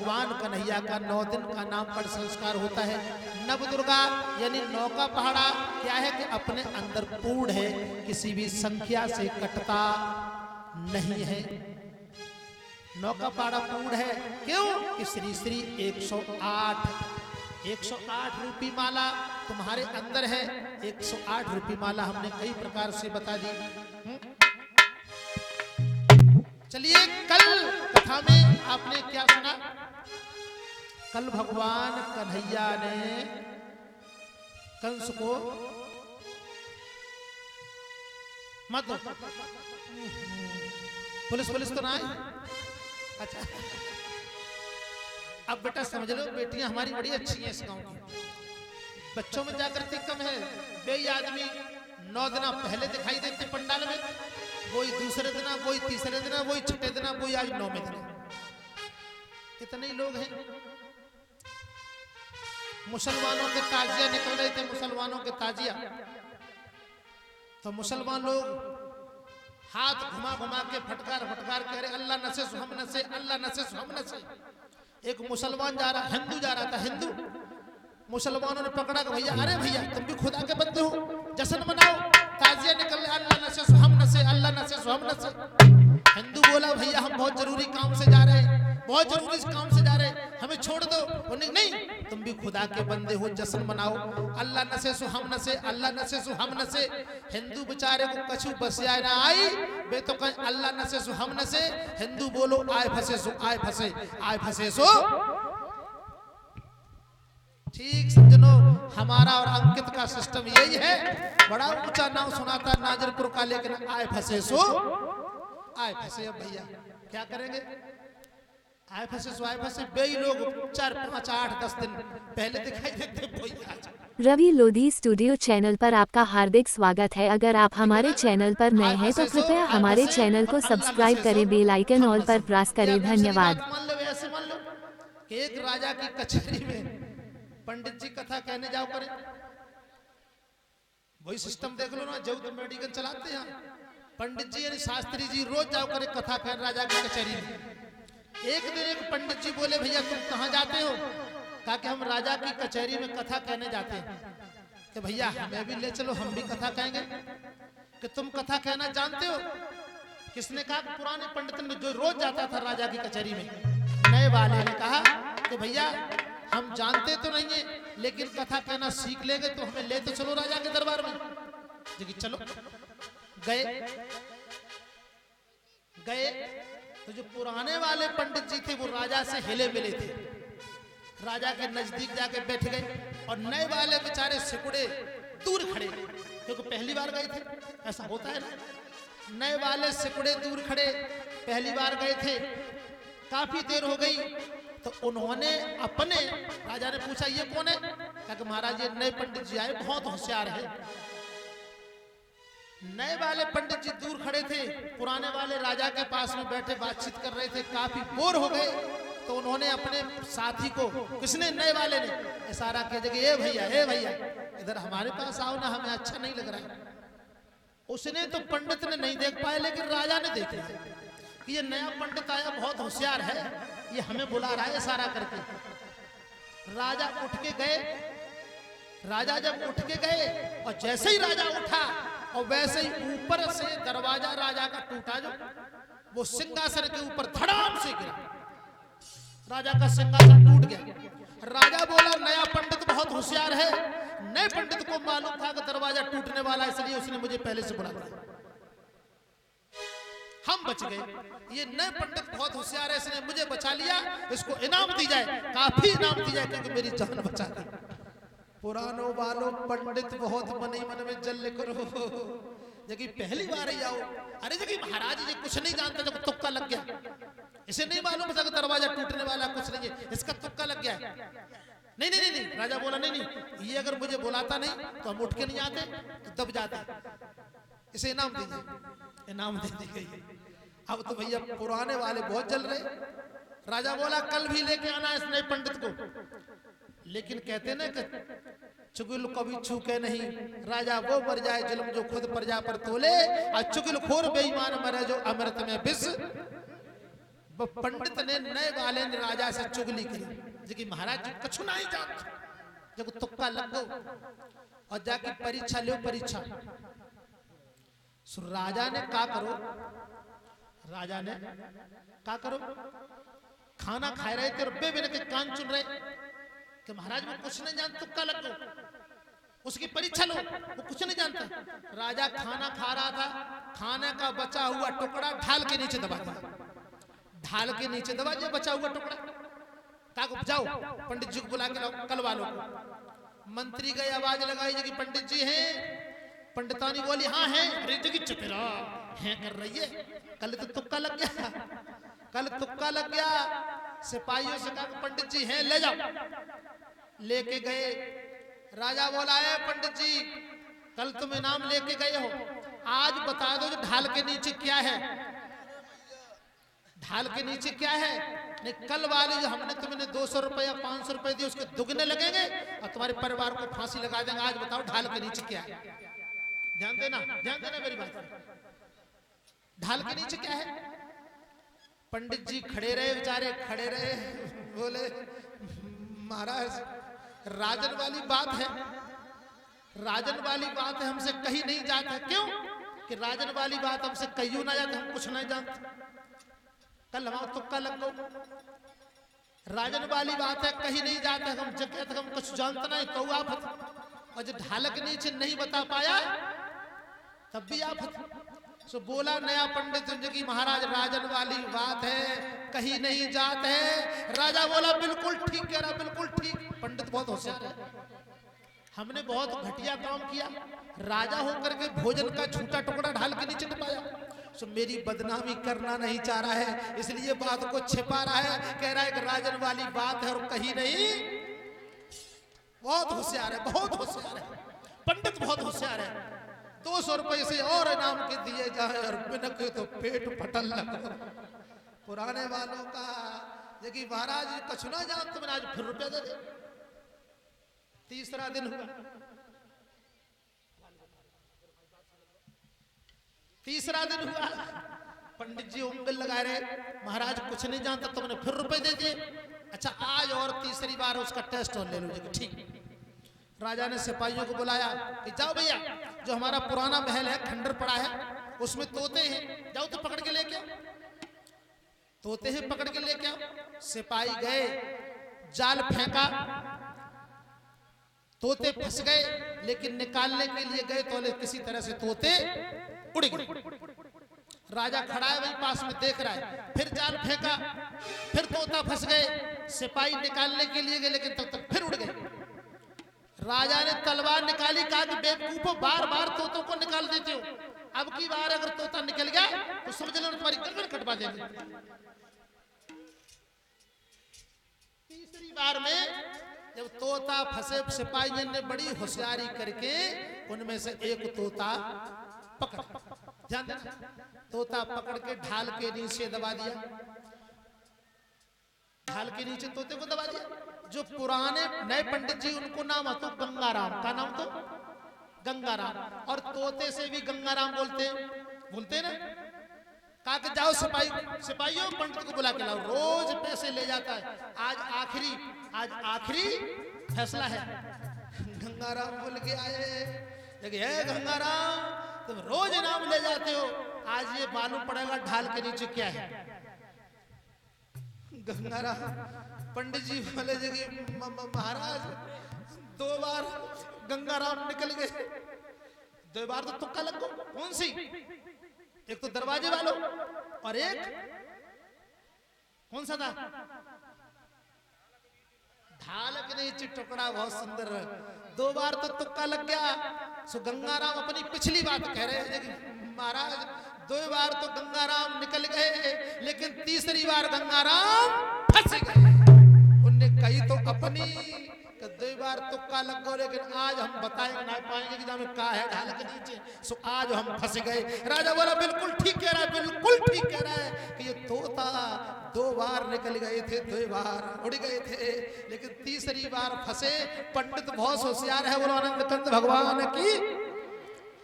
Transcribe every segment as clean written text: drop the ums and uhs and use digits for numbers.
भगवान कन्हैया का 9 दिन का नाम पर संस्कार होता है। नव दुर्गा यानी 9 का पहाड़ा क्या है कि अपने अंदर पूर्ण है, किसी भी संख्या से कटता नहीं है। 9 का पहाड़ा पूर्ण है, क्यों कि श्री श्री 108 रूपी माला तुम्हारे अंदर है। 108 रूपी माला हमने कई प्रकार से बता दी। चलिए, कल कथा में आपने क्या सुना? कल भगवान कन्हैया ने कंस को मत पुलिस तो ना आई। अच्छा, अब बेटा समझ लो, बेटियां हमारी बड़ी अच्छी हैं इस गांव की। बच्चों में जागृति कम है। वे आदमी 9 दिन पहले दिखाई देते पंडाल में, वही दूसरे दिन, वही तीसरे दिन, वही छठे दिन, वही आज 9वें दिन। कितने लोग हैं। मुसलमानों के ताजिया निकल रहे थे, मुसलमानों के ताजिया, तो मुसलमान लोग हाथ घुमा घुमा के फटकार कह रहे अल्लाह नसे हम नसे, अल्लाह नसे हम नसे। एक मुसलमान जा रहा, हिंदू जा रहा था, हिंदू मुसलमानों ने पकड़ा कि भैया, अरे भैया तुम भी खुदा के बंदे हो, जश्न मनाओ, ताजिया निकल रहे, अल्लाह नसे हम नसे, अल्लाह नसे हम नसे। हिंदू बोला भैया हम बहुत जरूरी काम से जा रहे हैं, बहुत जरूरी काम से जा रहे हैं, हमें छोड़ दो। नहीं, तुम भी खुदा के बंदे हो, जश्न मनाओ, अल्लाह नसे हम नसे, अल्लाह नसे हम नसे। हिंदू बेचारे को कछु बसिया ना आई, वे तो कहें अल्लाह नसे हम नसे, हिंदू बोलो आए फंसे सो, आए फंसे, आए फंसे सो। ठीक समझो, हमारा और अंकित का सिस्टम यही है। बड़ा ऊंचा नाम सुनाता नाजरपुर का, लेकिन आए फंसे सो आए फंसे। अब भैया क्या करेंगे? आए फंसे सो आए फंसे। बेई लोग 4, 5, 8, 10 दिन पहले दिखाई देते। रवि लोधी स्टूडियो चैनल पर आपका हार्दिक स्वागत है। अगर आप हमारे चैनल पर नए हैं तो कृपया हमारे चैनल को सब्सक्राइब करें, बेल आइकन ऑल पर प्रेस करें। धन्यवाद। मान लो ऐसे, मान लो कि एक राजा की कचहरी में पंडित जी कथा कहने जाओ करें। वही सिस्टम देख लो ना, जो तो मेडिकल चलाते हैं, पंडित जी यानी शास्त्री जी रोज जाओ करे कथा कहने राजा की कचहरी में। एक दिन एक पंडित जी बोले भैया तुम कहाँ जाते हो? कहा कि हम राजा की कचहरी में कथा कहने जाते हैं। कि भैया हमें भी ले चलो, हम भी कथा कहेंगे। कि तुम कथा कहना जानते हो? किसने कहा? पुराने पंडित ने, जो रोज जाता था राजा की कचहरी में। नए वाले ने कहा कि भैया हम जानते तो नहीं है, लेकिन कथा कहना सीख लेंगे तो हमें ले तो चलो राजा के दरबार में। चलो गए तो जो पुराने वाले पंडित जी थे वो राजा से हिले मिले थे, राजा के नजदीक जाके बैठ गए। और नए वाले बेचारे सिकुड़े दूर खड़े, क्योंकि पहली बार गए थे, ऐसा होता है ना। नए वाले सिकुड़े दूर खड़े, पहली बार गए थे, काफी देर हो गई। तो उन्होंने अपने, राजा ने पूछा ये कौन है? कहा कि महाराज ये नए पंडित जी आए, बहुत होशियार है। नए वाले पंडित जी दूर खड़े थे, पुराने वाले राजा के पास में बैठे बातचीत कर रहे थे, काफी बोर हो गए। तो उन्होंने अपने साथी को, किसने? नए वाले ने इशारा किया जगह, ए भैया इधर हमारे पास आओ ना, हमें अच्छा नहीं लग रहा है। उसने तो पंडित ने नहीं देख पाए, लेकिन राजा ने देखे कि ये नया पंडित आया, बहुत होशियार है, ये हमें बुला रहा है इशारा करके। राजा उठ के गए। राजा जब उठ के गए और जैसे ही राजा उठा, और वैसे ही ऊपर से दरवाजा राजा का टूटा, जो वो सिंहासन के ऊपर धड़ाम से गिरा। राजा का सिंहासन टूट गया। राजा बोला नया पंडित बहुत होशियार है, नए पंडित को मालूम था कि दरवाजा टूटने वाला, इसलिए उसने मुझे पहले से बुला दिया, हम बच गए। ये नए पंडित बहुत होशियार है, इसने मुझे बचा लिया, इसको इनाम दी जाए, काफी इनाम दी जाए, क्योंकि मेरी जान बचा दी। पुरानो वालों पंडित बहुत मन ही मन में जल करो, जबकि पहली बार ही आओ। अरे जबकि महाराज जी कुछ नहीं जानता, जब तुक्का लग गया, इसे नहीं मालूम था कि दरवाजा टूटने वाला, कुछ नहीं है, इसका तुक्का लग गया है। नहीं, राजा बोला नहीं, ये अगर मुझे बुलाता नहीं तो हम उठ के नहीं आते, तो दब जाते, इसे इनाम दीजिए। इनाम दे दी गई। अब तो भैया पुराने वाले बहुत जल रहे। राजा बोला कल भी लेके आना इस नए पंडित को। लेकिन कहते ना कि चुगल कभी छूके नहीं, राजा वो मर जाए जुल्म जो खुद प्रजा पर तोले, और चुगलखोर बेईमान मरे जो अमृत में विष वो पंडित ने नए वाले ने राजा से चुगली करी जी कि महाराज जी कछु नहीं जानते, जब तुक्का लग गो और जाके परीक्षा लो परीक्षा। सो राजा ने का करो, राजा ने का करो, खाना खा रहे थे और बेबे के कान चुन रहे कि महाराज वो कुछ नहीं जानते, तुक्का लग गो, उसकी परीक्षा लो, वो कुछ नहीं जानता। राजा खाना खा रहा था, खाने का बचा हुआ टुकड़ा ढाल के नीचे दबा दिया, ढाल के नीचे दबा दिया बचा हुआ टुकड़ा। कहा जाओ पंडित जी को बुला के लाओ, कलवा लो। मंत्री गए, आवाज लगाई जी कि पंडित जी हैं। पंडितानी बोली हाँ है। अरे जी की चपेरा है कर रही है, कल तो तुक्का लग गया, कल तुक्का लग गया। सिपाहियों से कहा पंडित जी हैं, ले जाओ। लेके गए, राजा बोला है पंडित जी कल तुम इनाम लेके गए हो, आज बता दो जो ढाल के नीचे क्या है, ढाल के नीचे क्या है। नहीं कल वाली जो हमने तुम्हें 200 रुपए या 500 रुपए दिए उसके दुगने लगेंगे और तुम्हारे परिवार को फांसी लगा देंगे। आज बताओ ढाल के नीचे क्या है। ध्यान देना मेरी बात, ढाल के नीचे क्या है। पंडित जी खड़े रहे, बेचारे खड़े रहे, बोले महाराज राजन वाली बात है, राजन वाली बात है, हमसे कही नहीं जाता। क्यों कि राजन वाली बात हमसे कही ना जाता, हम कुछ नहीं जानते, कल हमारा तुक्का लग गो। राजन वाली बात है, कही नहीं जाता, हम जगह तक हम कुछ जानते नहीं, तो आफत। और जो ढाल के नीचे नहीं बता पाया तब भी आफत। सो बोला नया पंडित जो कि महाराज राजन वाली बात है, कहीं नहीं जात है। राजा बोला बिल्कुल ठीक कह रहा, बिल्कुल ठीक। पंडित बहुत होशियार है, हमने बहुत घटिया काम किया, राजा होकर के भोजन का झूठा टुकड़ा ढाल के नीचे दबाया। सो मेरी बदनामी करना नहीं चाह रहा है, इसलिए बात को छिपा रहा है, कह रहा है कि राजन वाली बात है और कहीं नहीं। बहुत होशियार है, बहुत होशियार है पंडित, बहुत होशियार है। 200 रुपए से और इनाम के दिए जाए और बिना के तो पेट फटल लगा। पुराने वालों का देखिए महाराज कछु ना जान तुमने, आज फिर रुपया दे दे। तीसरा दिन हुआ, तीसरा दिन हुआ, पंडित जी उंगल लगा रहे, महाराज कुछ नहीं जानता, तुमने फिर रुपए दे दिए। अच्छा आज और तीसरी बार उसका टेस्ट और ले लो। ठीक, राजा ने सिपाहियों को बुलाया कि जाओ भैया जो हमारा पुराना महल है खंडर पड़ा है उसमें तोते हैं, जाओ तो पकड़ के लेके आओ। तोते हैं पकड़ के लेके आओ। सिपाही गए, जाल फेंका, तोते फंस गए, लेकिन निकालने के लिए गए तो किसी तरह से तोते उड़ गए। राजा खड़ा है वहीं पास में देख रहा है, फिर जाल फेंका, फिर तोता फंस गए। सिपाही निकालने के लिए गए लेकिन तब तक फिर उड़ गए। राजा ने तलवार निकाली, कहा कि बेवकूफो बार बार तोतों को निकाल देते हो, अब की बार अगर तोता निकल गया तो समझ लो तुम्हारी गर्दन कटवा देंगे। तीसरी बार में जब तोता फंसे, सिपाही ने बड़ी होशियारी करके उनमें से एक तोता पकड़, ध्यान देना, तोता पकड़ के ढाल के नीचे दबा दिया, ढाल के नीचे तोते को दबा दिया। जो पुराने नए पंडित जी उनको नाम तो गंगाराम का नाम तो गंगाराम, और तोते से भी गंगाराम बोलते ना। कहा कि जाओ सिपाहियों पंडित को बुला के लाओ, रोज पैसे ले जाता है, आज आखिरी फैसला है। गंगाराम बोल के आए, हे गंगाराम तुम रोज इनाम ले जाते हो, आज ये मालूम पड़ेगा ढाल के नीचे क्या है। गंगाराम पंडित जी बोले महाराज 2 बार गंगाराम निकल गए, 2 बार तो तुक्का लग गया। कौन सी? एक तो दरवाजे वालों और एक कौन सा था? ढाल के नीचे टुकड़ा। बहुत सुंदर, 2 बार तो तुक्का लग गया। सो गंगाराम अपनी पिछली बात कह रहे हैं, महाराज 2 बार तो गंगाराम निकल गए लेकिन तीसरी बार गंगाराम फंस गए। उनने कही तो अपनी 2 बार तुक्का लग गया, लेकिन आज हम बताएंगे ना पाएंगे कि हमें कहा है ढाल के नीचे। सो आज हम फंस गए। राजा बोला बिल्कुल ठीक कह रहा है, बिल्कुल ठीक कह रहा है कि ये तोता 2 बार निकल गए थे, 2 बार उड़ गए थे, लेकिन तीसरी बार फंसे। पंडित बहुत होशियार है, बोलो आनंद कंद भगवान की।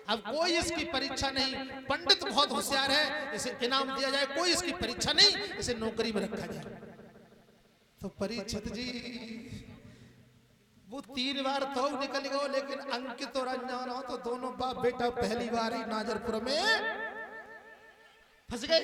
अब कोई इसकी परीक्षा नहीं, पंडित बहुत होशियार है, इसे इनाम दिया जाए, कोई इसकी परीक्षा नहीं, इसे नौकरी में रखा जाए। तो परीक्षित जी वो 3 बार तो निकल गए, लेकिन अंकित और अनजान हो तो दोनों बाप बेटा पहली बार ही नाजरपुर में फंस गए।